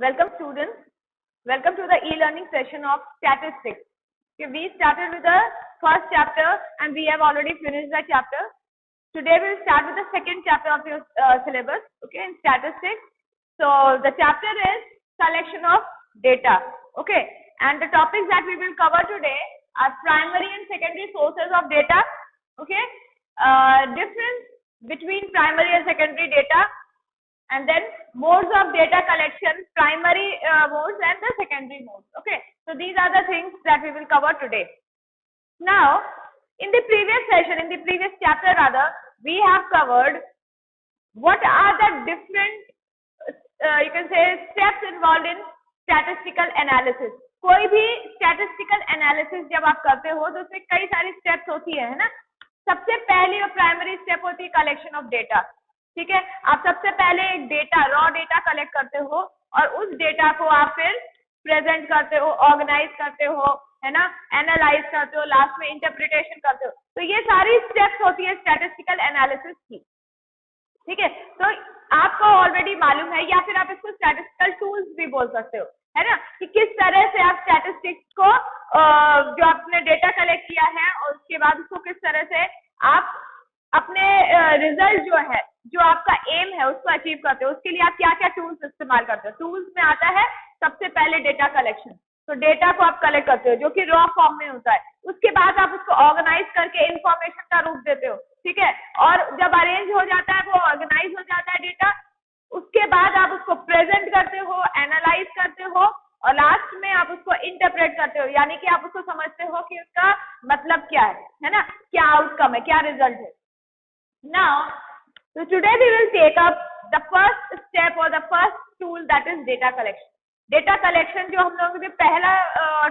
Welcome students. Welcome to the e-learning session of statistics. Okay, we started with the first chapter and we have already finished the chapter. Today we will start with the second chapter of your syllabus, okay, in statistics. So the chapter is collection of data, okay, and the topics that we will cover today are primary and secondary sources of data, okay, difference between primary and secondary data, and then modes of data collection, primary modes and the secondary modes. Okay, so these are the things that we will cover today. Now, in the previous session, in the previous chapter rather, we have covered what are the different, you can say, steps involved in statistical analysis. कोई भी statistical analysis जब आप करते हो तो उसमें कई सारी steps होती है ना. सबसे पहली और primary step होती है collection of data. ठीक है, आप सबसे पहले एक डेटा, रॉ डेटा कलेक्ट करते हो और उस डेटा को आप फिर प्रेजेंट करते हो, ऑर्गेनाइज करते हो, है ना, एनालाइज करते हो, लास्ट में इंटरप्रिटेशन करते हो. तो ये सारी स्टेप्स होती है स्टैटिस्टिकल एनालिसिस की. ठीक है, तो आपको ऑलरेडी मालूम है, या फिर आप इसको स्टैटिस्टिकल टूल्स भी बोल सकते हो, है ना, कि किस तरह से आप स्टैटिस्टिक्स को जो आपने डेटा कलेक्ट किया है और उसके बाद उसको किस तरह से आप अपने रिजल्ट जो है, जो आपका एम है, उसको अचीव करते हो. उसके लिए आप क्या क्या टूल्स इस्तेमाल करते हो. टूल्स में आता है सबसे पहले डेटा कलेक्शन. तो डेटा को आप कलेक्ट करते हो जो कि रॉ फॉर्म में होता है. उसके बाद आप उसको ऑर्गेनाइज करके इंफॉर्मेशन का रूप देते हो. ठीक है, और जब अरेंज हो जाता है, वो ऑर्गेनाइज हो जाता है डेटा, उसके बाद आप उसको प्रेजेंट करते हो, एनालाइज करते हो और लास्ट में आप उसको इंटरप्रेट करते हो, यानी कि आप उसको समझते हो कि उसका मतलब क्या है ना, क्या आउटकम है, क्या रिजल्ट है. Now, so today we will take up the first step or the first tool, that is data collection. Data collection जो हम लोगों ने पहला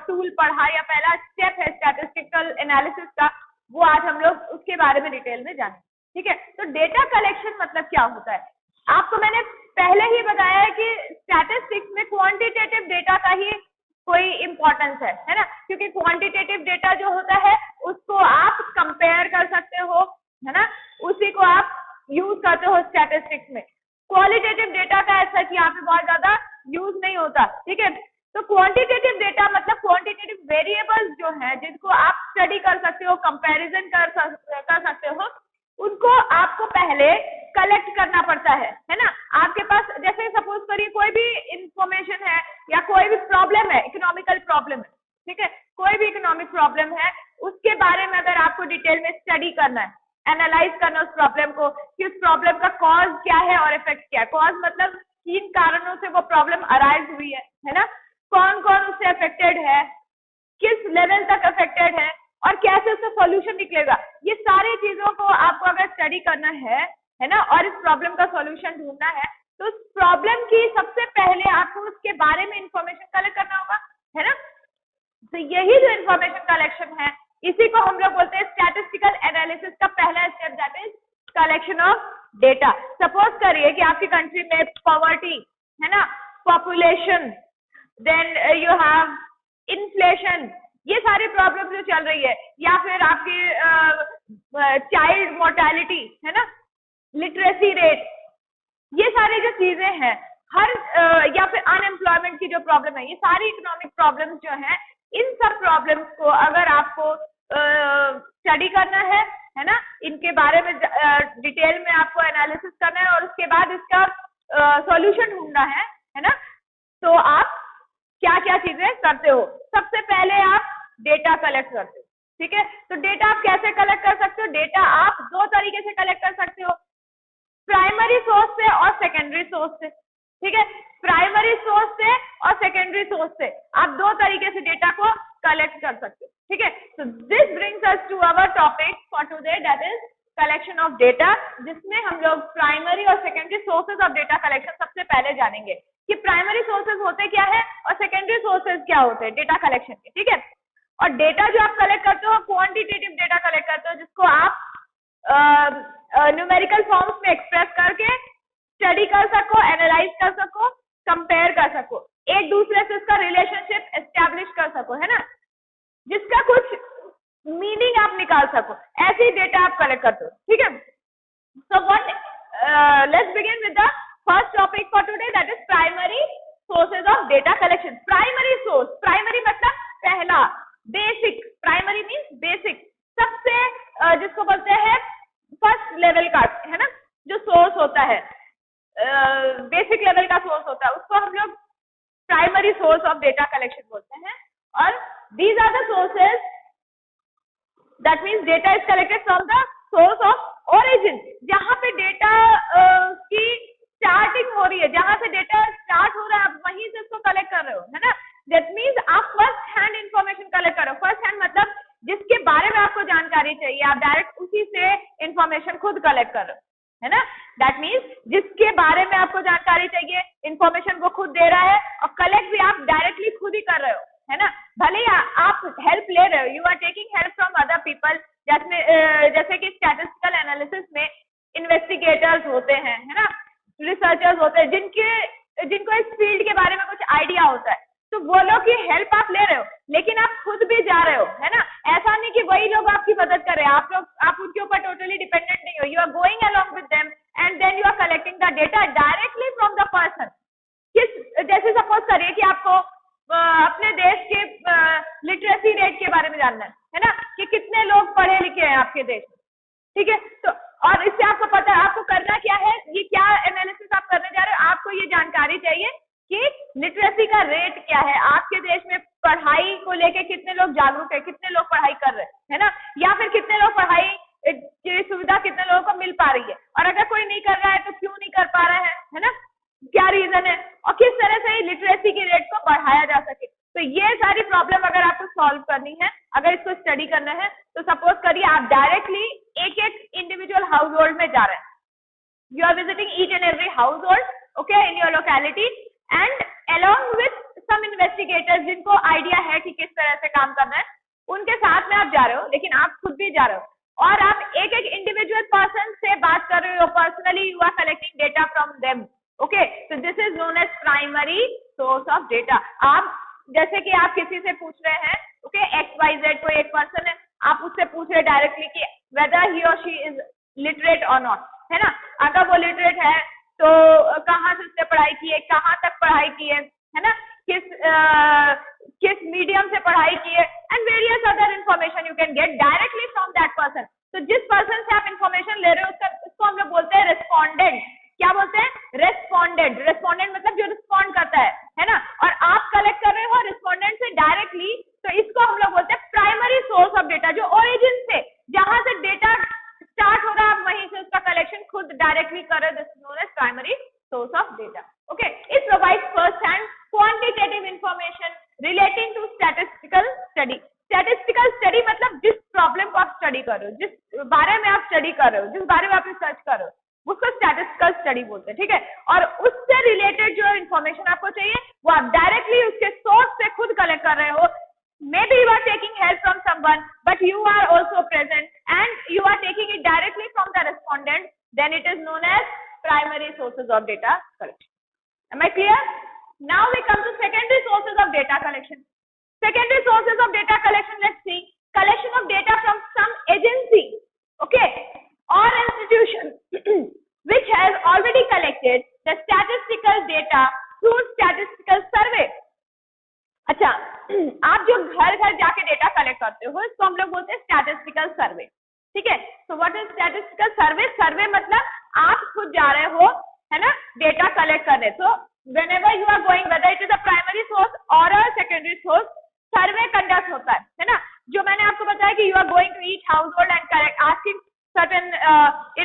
टूल पढ़ा या पहला स्टेप है स्टैटिस्टिकल एनालिसिस का, वो आज हम लोग उसके बारे में डिटेल में जानेंगे. ठीक है, तो डेटा कलेक्शन मतलब क्या होता है. आपको मैंने पहले ही बताया है कि स्टैटिस्टिक्स में क्वांटिटेटिव डेटा का ही कोई इंपॉर्टेंस है ना, क्योंकि क्वांटिटेटिव डेटा जो होता है उसको आप कंपेयर कर सकते हो, है ना, उसी को आप यूज करते हो स्टैटिस्टिक्स में. क्वालिटेटिव डेटा का ऐसा कि यहाँ पे बहुत ज्यादा यूज नहीं होता. ठीक है, तो क्वांटिटेटिव डेटा मतलब क्वांटिटेटिव वेरिएबल्स जो है जिनको आप स्टडी कर सकते हो, कंपैरिजन कर सकते हो, उनको आपको पहले कलेक्ट करना पड़ता है ना. आपके पास जैसे सपोज करिए कोई भी इंफॉर्मेशन है या कोई भी प्रॉब्लम है, इकोनॉमिकल प्रॉब्लम है. ठीक है, कोई भी इकोनॉमिक प्रॉब्लम है, उसके बारे में अगर आपको डिटेल में स्टडी करना है, एनालाइज करना उस प्रॉब्लम को, कि उस प्रॉब्लम का कॉज क्या है और इफेक्ट क्या है. कॉज मतलब किन कारणों से वो प्रॉब्लम अराइज हुई है ना, कौन कौन उससे अफेक्टेड है, किस लेवल तक अफेक्टेड है और कैसे उसका सॉल्यूशन निकलेगा. ये सारी चीजों को आपको अगर स्टडी करना है ना, और इस प्रॉब्लम का सॉल्यूशन ढूंढना है, तो उस प्रॉब्लम की सबसे पहले आपको उसके बारे में इंफॉर्मेशन कलेक्ट करना होगा, है ना. तो यही जो इंफॉर्मेशन कलेक्शन है, इसी को हम लोग बोलते हैं स्टैटिस्टिकल एनालिसिस का पहला step, that is collection of data. Suppose करिए कि आपकी कंट्री में पॉवर्टी है ना, population, then you have inflation, ये सारी प्रॉब्लम जो चल रही है, या फिर आपकी चाइल्ड मोर्टेलिटी है ना, लिटरेसी रेट, ये सारी जो चीजें हैं, हर या फिर अनएम्प्लॉयमेंट की जो प्रॉब्लम है, ये सारी इकोनॉमिक प्रॉब्लम्स जो है, इन सब प्रॉब्लम्स को अगर आपको स्टडी करना है ना, इनके बारे में डिटेल में आपको एनालिसिस करना है और उसके बाद इसका सॉल्यूशन ढूंढना है ना, तो आप क्या क्या चीजें करते हो. सबसे पहले आप डेटा कलेक्ट करते हो. ठीक है, तो डेटा आप कैसे कलेक्ट कर सकते हो. डेटा आप दो तरीके से कलेक्ट कर सकते हो, प्राइमरी सोर्स से और सेकेंडरी सोर्स से. ठीक है, प्राइमरी सोर्स से और सेकेंडरी सोर्स से आप दो तरीके से डेटा को कलेक्ट कर सकते हो. ठीक है, so this brings us to our topic for today, that is collection of data, जिसमें हम लोग प्राइमरी और secondary sources of data collection सबसे पहले जानेंगे कि प्राइमरी सोर्सेज होते क्या है और सेकेंडरी सोर्सेज क्या होते हैं डेटा कलेक्शन के. ठीक है, और डेटा जो आप कलेक्ट करते हो क्वांटिटेटिव डेटा कलेक्ट करते हो, जिसको आप न्यूमेरिकल फॉर्म्स में एक्सप्रेस करके स्टडी कर सको, एनालाइज कर सको, कंपेयर कर सको, एक दूसरे से उसका रिलेशनशिप एस्टेब्लिश कर सको, है ना, जिसका कुछ मीनिंग आप निकाल सको, ऐसी डेटा आप कलेक्ट करते हो. ठीक है, so what let's begin with the first topic for today, that is primary sources of data collection. Primary source, primary मतलब पहला, basic, primary means basic, सबसे जिसको बोलते हैं फर्स्ट लेवल का, है ना, जो सोर्स होता है, बेसिक लेवल का सोर्स होता है, उसको हम लोग primary source of data collection बोलते हैं. और these are the sources, that means data is collected from the source of origin, जहां पे डेटा की स्टार्टिंग हो रही है, जहां से डेटा स्टार्ट हो रहा है, आप वहीं से उसको कलेक्ट कर रहे हो, है ना. दैट मीन्स आप फर्स्ट हैंड इंफॉर्मेशन कलेक्ट कर रहे हो. फर्स्ट हैंड मतलब जिसके बारे में आपको जानकारी चाहिए, आप डायरेक्ट उसी से इंफॉर्मेशन खुद कलेक्ट कर रहे हो, है ना. दैट मीन्स जिसके बारे में आपको जानकारी चाहिए, इंफॉर्मेशन वो खुद दे रहा है, और कलेक्ट भी आप डायरेक्टली खुद ही कर रहे हो, है ना. भले ही आप हेल्प ले रहे हो, you are taking help from other people, जैसे कि स्टैटिस्टिकल एनालिसिस में इन्वेस्टिगेटर्स होते हैं, है ना, रिसर्चर्स होते हैं, जिनको इस फील्ड के बारे में कुछ आइडिया होता है, तो वो लोग की हेल्प आप ले रहे हो, लेकिन आप खुद भी जा रहे हो, है ना. ऐसा नहीं कि वही लोग आपकी मदद कर रहे हैं, आप उनके ऊपर टोटली डिपेंडेंट नहीं हो. You are going along with them and then you are collecting the data directly from the person. जैसे सपोज करिए कि आपको अपने देश के लिटरेसी रेट के बारे में जानना है ना, कि कितने लोग पढ़े लिखे हैं आपके देश में, ठीक है. तो और इससे आपको पता है आपको करना क्या है, ये क्या एनालिसिस आप करने जा रहे हो, आपको ये जानकारी चाहिए कि लिटरेसी का रेट क्या है, आपके देश में पढ़ाई को लेके कितने लोग जागरूक है, कितने लोग पढ़ाई कर रहे हैं, है ना, या फिर कितने लोग पढ़ाई की सुविधा कितने लोगों को मिल पा रही है, और अगर कोई नहीं कर रहा है तो क्यों नहीं कर पा रहा है ना, क्या रीजन है, और किस तरह से लिटरेसी की रेट को बढ़ाया जा सके. तो ये सारी प्रॉब्लम अगर आपको सॉल्व करनी है, अगर इसको स्टडी करना है, तो सपोज करिए आप डायरेक्टली एक एक इंडिविजुअल हाउस होल्ड में जा रहे हैं. You are visiting each and every household, okay, in your locality, and along with some investigators जिनको आइडिया है कि किस तरह से काम करना है, उनके साथ में आप जा रहे हो, लेकिन आप खुद भी जा रहे हो, और आप एक एक इंडिविजुअल पर्सन से बात कर रहे हो, personally you are collecting data from them. Okay, so this is known as primary source of data. आप जैसे कि आप किसी से पूछ रहे हैं, ओके, XYZ कोई एक पर्सन है, आप उससे पूछ रहे डायरेक्टली कि whether he or she is literate or not, है ना. अगर वो लिटरेट है तो कहाँ से उसने पढ़ाई की है, कहाँ तक पढ़ाई की है ना, किस मीडियम से पढ़ाई की है, and various other information you can get directly from that person. तो जिस पर्सन से आप इंफॉर्मेशन ले रहे हो उसको हम लोग बोलते हैं रेस्पोंडेंट. क्या बोलते हैं? रेस्पोंडेंट. रेस्पोंडेंट मतलब जो रिस्पॉन्ड करता है ना, और आप कलेक्ट कर रहे हो रिस्पोंडेंट से डायरेक्टली, तो इसको हम लोग बोलते हैं प्राइमरी सोर्स ऑफ डेटा. जो ओरिजिन से, जहां से डेटा स्टार्ट हो रहा है, आप वहीं से उसका कलेक्शन खुद डायरेक्टली कर रहे हो. This is known as primary source of data. Okay, it provides first hand quantitative information relating to statistical study. Statistical study मतलब जिस प्रॉब्लम को आप स्टडी कर रहे हो, जिस बारे में आप स्टडी कर रहे हो, जिस बारे में आप रिसर्च कर रहे हो, उसको स्टैटिस्टिकल स्टडी बोलते हैं, ठीक है. और उससे रिलेटेड जो इंफॉर्मेशन आपको चाहिए वो आप डायरेक्टली उसके सोर्स से खुद कलेक्ट कर रहे हो. Maybe you are taking help from someone, but you are also present and you are taking it directly from the respondent. Then it is known as primary sources of data collection. Am I clear? Now we come to secondary sources of data collection. Secondary sources of data collection. Let's see. Collection of data from some agency, okay, or institution which has already collected the statistical data through statistical survey. अच्छा, आप जो घर घर जाके data collect करते हो इसको हम लोग बोलते हैं स्टैटिस्टिकल सर्वे, ठीक है. सो व्हाट इज स्टैटिस्टिकल सर्वे? सर्वे मतलब आप खुद जा रहे हो, है ना, डेटा कलेक्ट करने. So whenever you are going, whether it is a primary source और a secondary source, survey conduct होता है ना. जो मैंने आपको बताया कि you are going to each household and collect asking certain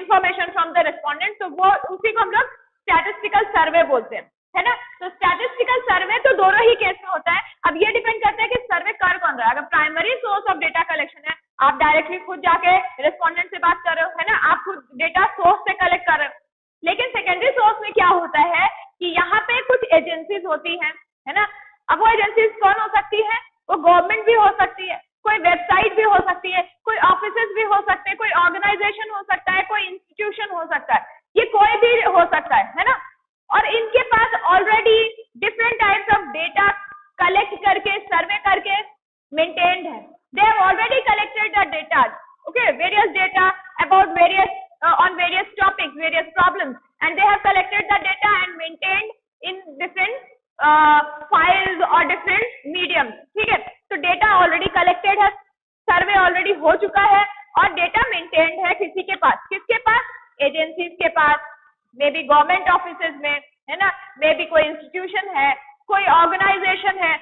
information from the respondent, तो वो उसी को हम लोग स्टैटिस्टिकल सर्वे बोलते हैं, है ना. तो स्टैटिस्टिकल सर्वे तो दोनों ही केस में होता है. अब ये डिपेंड करता है कि सर्वे कर कौन रहा है. अगर primary source of data collection है, आप डायरेक्टली खुद जाके रेस्पोंडेंट से बात कर रहे हो, है ना, आप खुद डेटा सोर्स से कलेक्ट कर रहे हो. लेकिन सेकेंडरी सोर्स में क्या होता है कि यहाँ पे कुछ एजेंसीज होती हैं, है ना. अब वो एजेंसीज कौन हो सकती है? वो गवर्नमेंट भी हो सकती है, कोई वेबसाइट भी हो सकती है, कोई ऑफिसेज भी हो सकते हैं, कोई ऑर्गेनाइजेशन हो सकता है, कोई इंस्टीट्यूशन हो सकता है, ये कोई भी हो सकता है ना. और इनके पास already different types of data collect करके, सर्वे करके मेंटेन्ड है. They have already collected the data, okay, various data about various on various topics, various problems, and they have collected the data and maintained in different files और different medium, ठीक है। तो data already collected है, सर्वे already हो चुका है और data maintained है किसी के पास, किसके पास, एजेंसीज के पास, मे बी गवर्नमेंट ऑफिसेज में, है ना, मे बी कोई इंस्टीट्यूशन है, कोई ऑर्गेनाइजेशन है,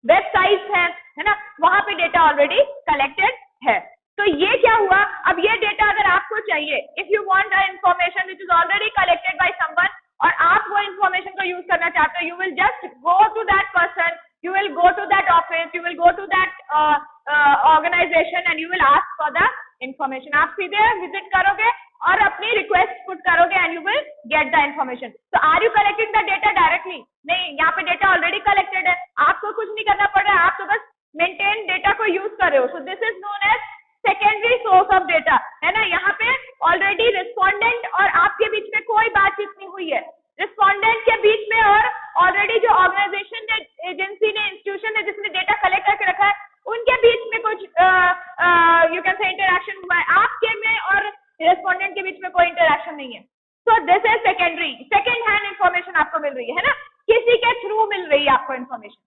वेबसाइट्स है ना, वहां पे डेटा ऑलरेडी कलेक्टेड है। तो ये क्या हुआ, अब ये डेटा अगर आपको चाहिए, if you want a information which is already collected by someone और आप वो इंफॉर्मेशन को यूज करना चाहते हो, you will just go to that person, you will go to that office, you will go to that organization and you will ask for the information. आप सीधे visit करोगे और अपनी रिक्वेस्ट पुट करोगे and you will get the information. So are you collecting the data directly? नहीं, यहाँ पे data already collected है, आपको कुछ नहीं करना पड़ रहा है, आप तो बस मेंटेन डेटा को यूज कर रहे हो. So this is known as secondary source of data, है ना. यहाँ पे ऑलरेडी रिस्पोंडेंट और आपके बीच में कोई बातचीत नहीं हुई है, रिस्पोंडेंट के बीच में और ऑलरेडी जो ऑर्गेनाइजेशन ने, एजेंसी ने, इंस्टीट्यूशन ने जिसने डेटा कलेक्ट करके रखा है, उनके बीच में कुछ यू कैन से इंटरेक्शन हुआ है, आपके में और रिस्पोंडेंट के बीच में कोई इंटरेक्शन नहीं है. So this is secondary, second hand information आपको मिल रही है ना, किसी के थ्रू मिल रही है आपको information.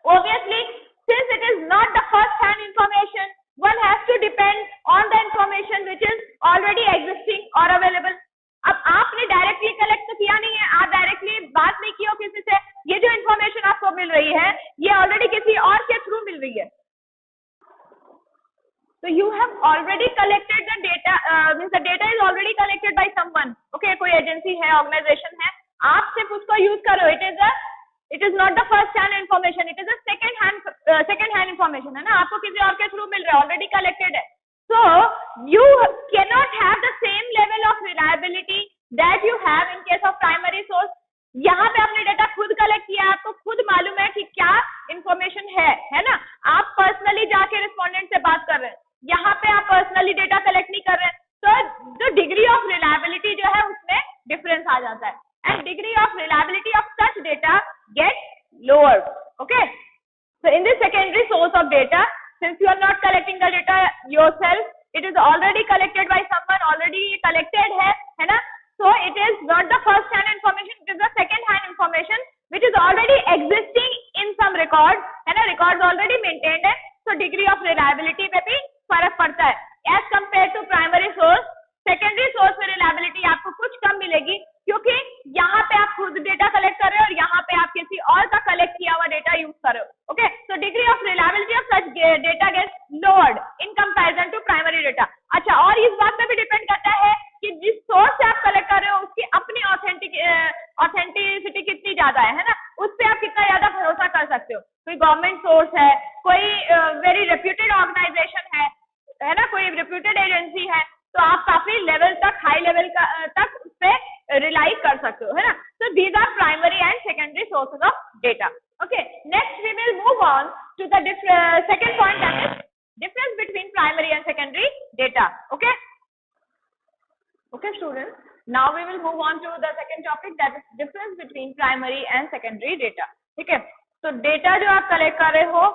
Obviously, since it is not the first hand information, one has to depend on the information which is already existing or available. अब आपने डायरेक्टली कलेक्ट तो किया नहीं है, आप डायरेक्टली बात नहीं की हो किसी से, ये जो इंफॉर्मेशन आपको मिल रही है ये ऑलरेडी किसी और के थ्रू मिल रही है. So you have already collected the data, means the data is already collected by someone. Okay, कोई एजेंसी है, ऑर्गेनाइजेशन है, आप सिर्फ उसको यूज करो. It is not the first hand information, it is a second hand information, है ना, आपको किसी और के थ्रू मिल रहा है, ऑलरेडी कलेक्टेड है. So you cannot have the same level of reliability that you have in case of primary source. यहाँ पे आपने डेटा खुद कलेक्ट किया, आपको खुद मालूम है कि क्या इंफॉर्मेशन है ना, आप पर्सनली जाके रिस्पोंडेंट से बात कर रहे हैं, यहाँ पे आप पर्सनली डेटा कलेक्ट नहीं कर रहे हैं. तो जो डिग्री ऑफ रिलायबिलिटी जो है उसमें डिफरेंस आ जाता है, and degree of reliability of such data gets lower. Okay, so in this secondary source of data, since you are not collecting the data yourself, it is already collected by someone, already collected है ना, so it is not the first hand information, it is the second hand information which is already existing in some records, है ना, records already maintained है. So degree of reliability में भी फर्क पड़ता है as compared to primary source. Secondary source में reliability आपको कुछ कम मिलेगी, क्योंकि यहाँ पे आप खुद डेटा कलेक्ट कर रहे हो और यहाँ पे आप किसी और का कलेक्ट किया हुआ डेटा यूज कर रहे हो. Okay, so degree of reliability of such data gets lowered in comparison to primary data. अच्छा, और इस बात पे भी डिपेंड करता है कि जिस सोर्स से आप कलेक्ट कर रहे हो उसकी अपनी ऑथेंटिसिटी कितनी ज्यादा है ना, उस पर आप कितना ज्यादा भरोसा कर सकते हो. कोई गवर्नमेंट सोर्स है, कोई वेरी रेप्यूटेड ऑर्गेनाइजेशन है ना, कोई रेप्यूटेड एजेंसी है, तो आप काफी लेवल तक, हाई लेवल तक उस पर रिलाई कर सकते हो, है ना. So these are primary and secondary sources of data. Okay, next we will move on to the second point, that is difference between primary and secondary data. Okay, students, now we will move on to the second topic, that is difference between primary and secondary data. ठीक है, तो data जो आप collect कर रहे हो,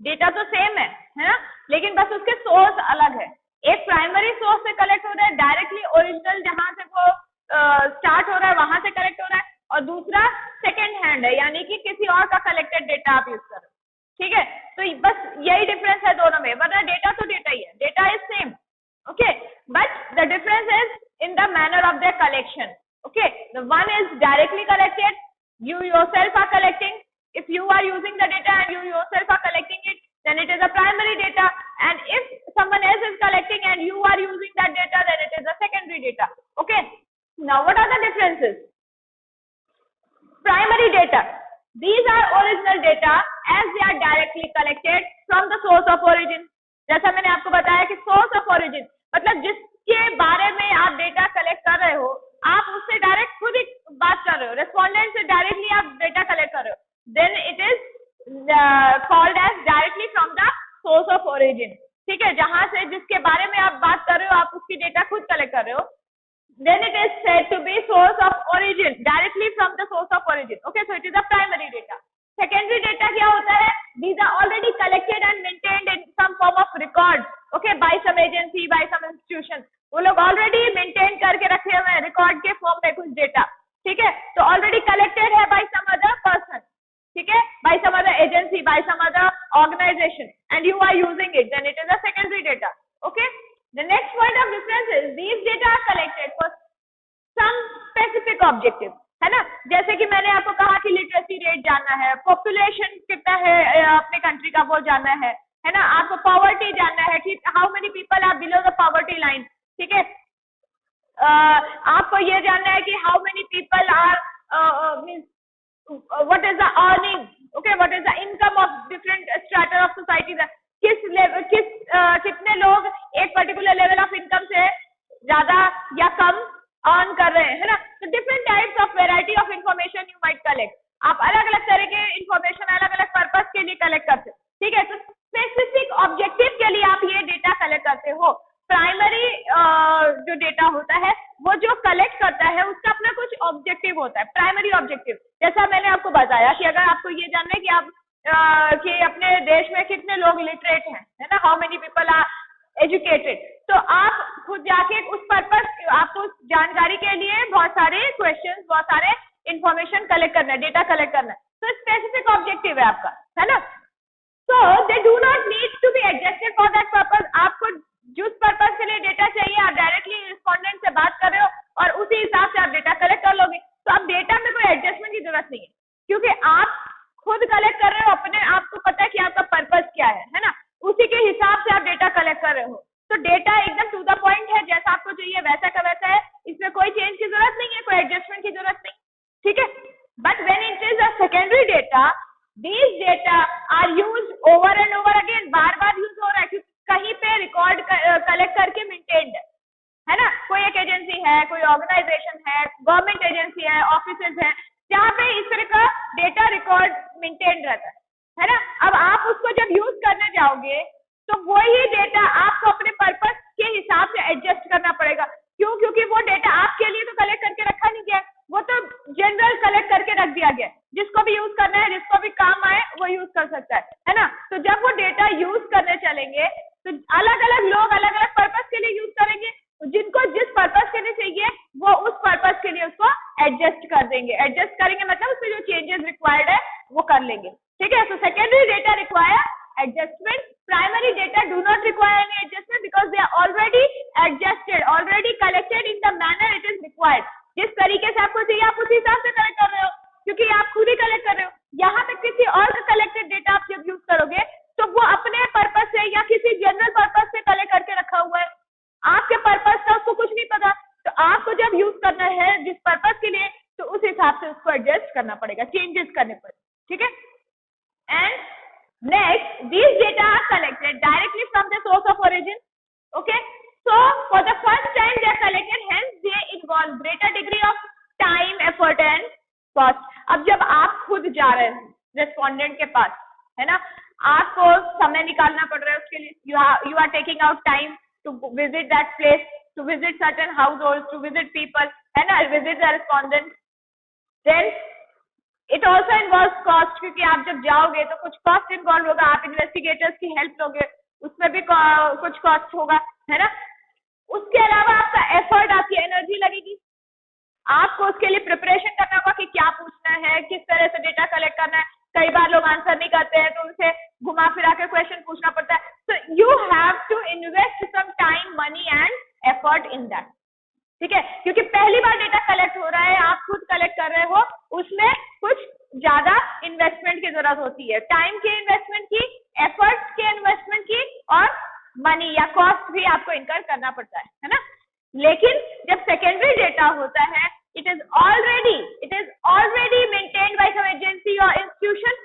data तो same है ना, लेकिन बस उसके सोर्स अलग है. एक प्राइमरी सोर्स से कलेक्ट हो रहा है डायरेक्टली, ओरिजिनल जहां से वो स्टार्ट हो रहा है वहां से कलेक्ट हो रहा है, और दूसरा सेकंड हैंड है, यानी कि किसी और का कलेक्टेड डेटा आप यूज कर रहे हो. ठीक है, तो बस यही डिफरेंस है दोनों में, वरना डेटा तो डेटा ही है, data is same. Okay, but the difference is in the manner of the collection. Okay, the one is directly collected, you yourself are collecting. If you are using the data and you yourself are collecting it, then it is a primary data, and if someone else is collecting and you are using that data, then it is a secondary data. Okay, now what are the differences? Primary data, these are original data as they are directly collected from the source of origin. जैसा मैंने आपको बताया कि source of origin मतलब जिसके बारे में आप डेटा कलेक्ट कर रहे हो, आप उससे डायरेक्ट खुद ही बात कर रहे हो, रेस्पोंडेंट से डायरेक्टली आप डेटा कलेक्ट कर रहे हो, then it is called as directly from the source of origin. ठीक है, जहां से जिसके बारे में आप बात कर रहे हो, आप उसकी डेटा खुद कलेक्ट कर रहे हो, then it is said to be source of origin, directly from the source of origin. Okay, so it is a primary data. Secondary data क्या होता है? These are already collected and maintained in some form of record. Okay, by some agency, by some institution. वो लोग already maintain करके रखे हुए हैं record के फॉर्म में कुछ डेटा. ठीक है, तो ऑलरेडी कलेक्टेड है by some other person. by some other organization and you are using it, then it is a secondary data. Okay, the next point of difference is these data are collected for some specific objective, है ना. जैसे कि मैंने आपको कहा कि literacy rate जानना है, पॉपुलेशन कितना है अपने कंट्री का वो जानना है ना. आपको पॉवर्टी जानना है कि how many people are below the poverty line. ठीक है, आपको ये जानना है कि how many people are means what is the earning. Okay, what is the income of different strata of society. कितने लोग एक पर्टिकुलर लेवल ऑफ इनकम से ज्यादा या कम अर्न कर रहे हैं, है ना. तो different types of variety of information you might collect. आप अलग अलग तरह के इंफॉर्मेशन अलग अलग पर्पस के लिए कलेक्ट करते हो. ठीक है, तो स्पेसिफिक ऑब्जेक्टिव के लिए आप ये डेटा कलेक्ट करते हो. प्राइमरी जो डेटा होता है वो जो कलेक्ट करता है उसका अपना कुछ ऑब्जेक्टिव होता है, प्राइमरी ऑब्जेक्टिव. जैसा मैंने आपको बताया कि अगर आपको ये जानना है कि आप कि अपने देश में कितने लोग लिटरेट हैं, है ना, how many people are educated, तो आप खुद जाके उस पर्पस आपको जानकारी के लिए बहुत सारे क्वेश्चंस, बहुत सारे इंफॉर्मेशन कलेक्ट करना है, डेटा कलेक्ट करना है. तो स्पेसिफिक ऑब्जेक्टिव है आपका, है ना. So they do not need to be adjusted for that purpose. आपको जिस पर्पस के लिए डेटा चाहिए आप डायरेक्टली रिस्पोंडेंट से बात कर रहे हो और उसी हिसाब से आप डेटा कलेक्ट कर लोगे. तो अब डेटा में कोई एडजस्टमेंट की जरूरत नहीं है क्योंकि आप खुद कलेक्ट कर रहे हो, अपने आपको पता है कि आपका पर्पस क्या है ना. उसी के हिसाब से आप डेटा कलेक्ट कर रहे हो. तो डेटा एकदम टू द पॉइंट है, जैसा आपको चाहिए वैसा का वैसा है. इसमें कोई चेंज की जरूरत नहीं है, कोई एडजस्टमेंट की जरूरत नहीं. ठीक है, but when it is a secondary data, these data are used over and over again. Bar bar use हो रहा है क्योंकि कहीं पे रिकॉर्ड कलेक्ट करके मेंटेन्ड है ना. कोई एक एजेंसी है, कोई ऑर्गेनाइजेशन है, गवर्नमेंट एजेंसी है, ऑफिसेज है, जहाँ पे इस तरह का डेटा रिकॉर्ड मेंटेन रहता है ना. अब आप उसको जब यूज करने जाओगे तो वही डेटा आपको अपने पर्पस के हिसाब से एडजस्ट करना पड़ेगा. क्यों? क्योंकि वो डेटा आपके लिए तो कलेक्ट करके रखा नहीं गया, वो तो जनरल कलेक्ट करके रख दिया गया. जिसको भी यूज करना है, जिसको भी काम आए वो यूज कर सकता है ना. तो जब वो डेटा यूज करने चलेंगे तो अलग अलग लोग अलग अलग पर्पस के लिए यूज करेंगे. जिनको जिस पर्पस के लिए चाहिए वो उस पर्पस के लिए उसको एडजस्ट कर देंगे. एडजस्ट करेंगे मतलब उसमें जो चेंजेस रिक्वायर्ड है वो कर लेंगे. ठीक है, so secondary data require adjustment. Primary data do not require any adjustment because they are already adjusted, already collected in the manner it is required. जिस तरीके से आपको चाहिए आप उसी हिसाब से कलेक्ट कर रहे हो क्योंकि आप खुद ही कलेक्ट कर रहे हो. यहाँ पे किसी और का कलेक्टेड डेटा आप जब यूज करोगे तो वो अपने पर्पस से या किसी जनरल पर्पस से कलेक्ट करके रखा हुआ है. आपके पर्पस का उसको कुछ नहीं पता. तो आपको जब यूज करना है जिस पर्पस के लिए तो उस हिसाब से उसको एडजस्ट करना पड़ेगा, चेंजेस करने पड़ेंगे. ठीक है, and next these data are collected directly from the source of origin. Okay, so for the first time they are collected, hence they involve greater degree of time, effort and cost. अब जब आप खुद जा रहे हैं respondent के पास, है ना, आपको समय निकालना पड़ रहा है उसके लिए. you are taking out time to visit that place, to visit certain households, to visit people, है ना, visit the respondents. Then it also involves cost क्योंकि आप जब जाओगे तो कुछ कॉस्ट इन्वॉल्व होगा. आप इन्वेस्टिगेटर्स की हेल्प लोगे, उसमें भी कुछ कॉस्ट होगा, है ना. उसके अलावा आपका एफर्ट, आपकी एनर्जी लगेगी. आपको उसके लिए प्रिपरेशन करना होगा कि क्या पूछना है, किस तरह से डेटा कलेक्ट करना है. कई बार लोग आंसर नहीं करते हैं तो उनसे घुमा फिरा के क्वेश्चन पूछना पड़ता है. So you have to invest some time, money and effort in that. ठीक है, क्योंकि पहली बार डेटा कलेक्ट हो रहा है, आप खुद कलेक्ट कर रहे हो, उसमें कुछ ज्यादा इन्वेस्टमेंट की जरूरत होती है. टाइम की इन्वेस्टमेंट की, एफर्ट के इन्वेस्टमेंट की और मनी या कॉस्ट भी आपको इनकर करना पड़ता है ना. लेकिन जब सेकेंडरी डेटा होता है it is already maintained by some agency or institution.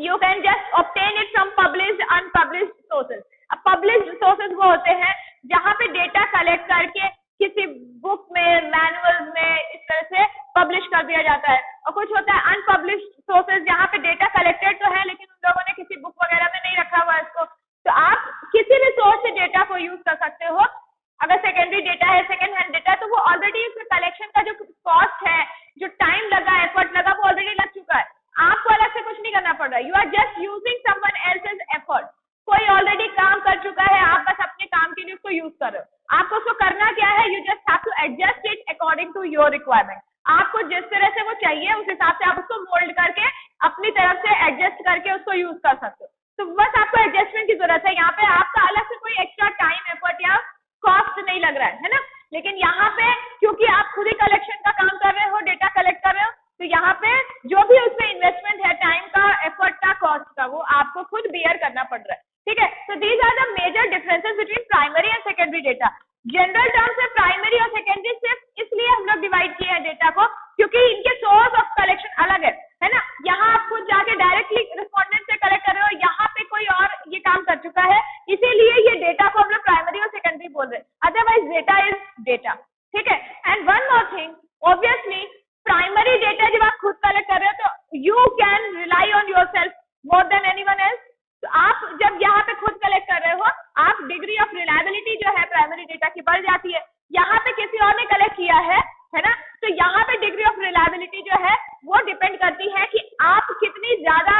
You can just obtain it from published, unpublished sources. अब published sources वो होते हैं जहाँ पे डेटा कलेक्ट करके किसी बुक में, मैनुअल्स में इस तरह से पब्लिश कर दिया जाता है. और कुछ होता है अनपब्लिश्ड सोर्सेज जहाँ पे डेटा कलेक्टेड तो है लेकिन उन लोगों ने किसी बुक वगैरह में नहीं रखा हुआ है इसको. तो आप किसी भी सोर्स से डेटा को यूज कर सकते हो. अगर सेकेंडरी डेटा है, सेकेंड हैंड डेटा, तो वो ऑलरेडी उसमें कलेक्शन का जो कॉस्ट है, जो टाइम लगा, एफर्ट लगा, वो ऑलरेडी लग चुका है. आपको अलग से कुछ नहीं करना पड़ रहा है. You are just using someone else's effort. कोई ऑलरेडी काम कर चुका है, आप बस अपने काम के लिए उसको यूज कर रहे हो. आपको उसको करना क्या है, you just have to adjust it according to your requirement. आपको जिस तरह से वो चाहिए उस हिसाब से आप उसको मोल्ड करके अपनी तरफ से एडजस्ट करके उसको यूज कर सकते हो। तो बस आपको एडजस्टमेंट की जरूरत है। यहाँ पे आपका अलग से कोई एक्स्ट्रा टाइम एफर्ट या कॉस्ट नहीं लग रहा है ना। लेकिन यहाँ पे क्योंकि आप खुद ही कलेक्शन का काम कर रहे हो, डेटा कलेक्ट कर रहे हो, तो यहाँ पे जो भी उसमें इन्वेस्टमेंट है, टाइम का, एफर्ट का, कॉस्ट का, वो आपको खुद बियर करना पड़ रहा है। ठीक है, तो these are the major differences between primary and secondary data. General terms में प्राइमरी और सेकेंडरी सिर्फ इसलिए हम लोग डिवाइड किए हैं डेटा को क्योंकि इनके सोर्स ऑफ कलेक्शन अलग है ना। यहाँ आप खुद जाके डायरेक्टली रिस्पॉन्डेंट से कलेक्ट कर रहे हो, यहाँ पे कोई और ये काम कर चुका है, इसीलिए ये डेटा को हम लोग प्राइमरी और सेकेंडरी बोल रहे हैं। Otherwise data is data. ठीक है, and one more thing, obviously primary data जब आप खुद कलेक्ट कर रहे हो तो you can rely on yourself more than anyone else. तो आप जब यहाँ पे खुद कलेक्ट कर रहे हो, आप डिग्री ऑफ रिलायबिलिटी जो है प्राइमरी डेटा की बढ़ जाती है। यहाँ पे किसी और ने कलेक्ट किया है ना, तो यहाँ पे डिग्री ऑफ रिलायबिलिटी जो है वो डिपेंड करती है कि आप कितनी ज्यादा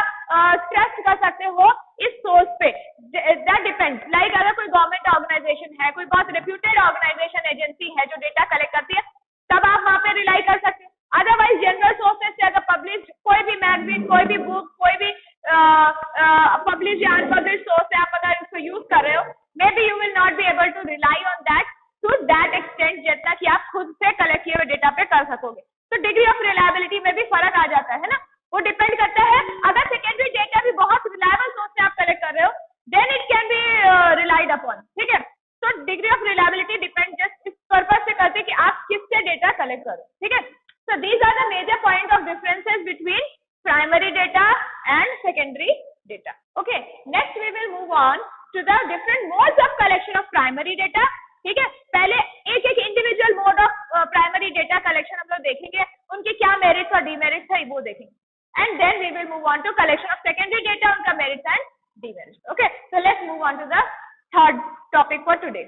ट्रस्ट कर सकते हो इस सोर्स पे। दैट डिपेंड्स, लाइक अगर कोई गवर्नमेंट ऑर्गेनाइजेशन है, कोई बहुत रेप्यूटेड ऑर्गेनाइजेशन, एजेंसी है जो डेटा कलेक्ट करती है, तब आप वहां पे रिलाई कर सकते हो। अदरवाइज जनरल सोर्सेज से अगर पब्लिश कोई भी मैगजीन, कोई भी बुक, कोई भी पब्लिश या अनपब्लिश सोर्स है, आप अगर उसको यूज कर रहे हो, maybe you will not be able to rely on that to that extent जितना कि आप खुद से कलेक्ट किए हुए डेटा पे कर सकोगे। तो डिग्री ऑफ रिलायबिलिटी में भी फर्क आ जाता है ना, वो डिपेंड करता है। अगर सेकेंडरी डेटा भी बहुत रिलायबल सोर्स से आप कलेक्ट कर रहे हो, then it can be relied upon. ठीक है, तो degree of reliability depend just इस पर्पज से करते कि आप किससे डेटा कलेक्ट करो। ठीक है, so these are the major point of differences between primary data and secondary data. Okay, next we will move on to the different modes of collection of primary data. ठीक है, पहले एक एक individual mode of primary data collection हम लोग देखेंगे, उनके क्या मेरिट्स और डीमेरिट्स है वो देखेंगे, and then we will move on to collection of secondary data, उनका merits and demerits. Okay, so let's move on to the third topic for today.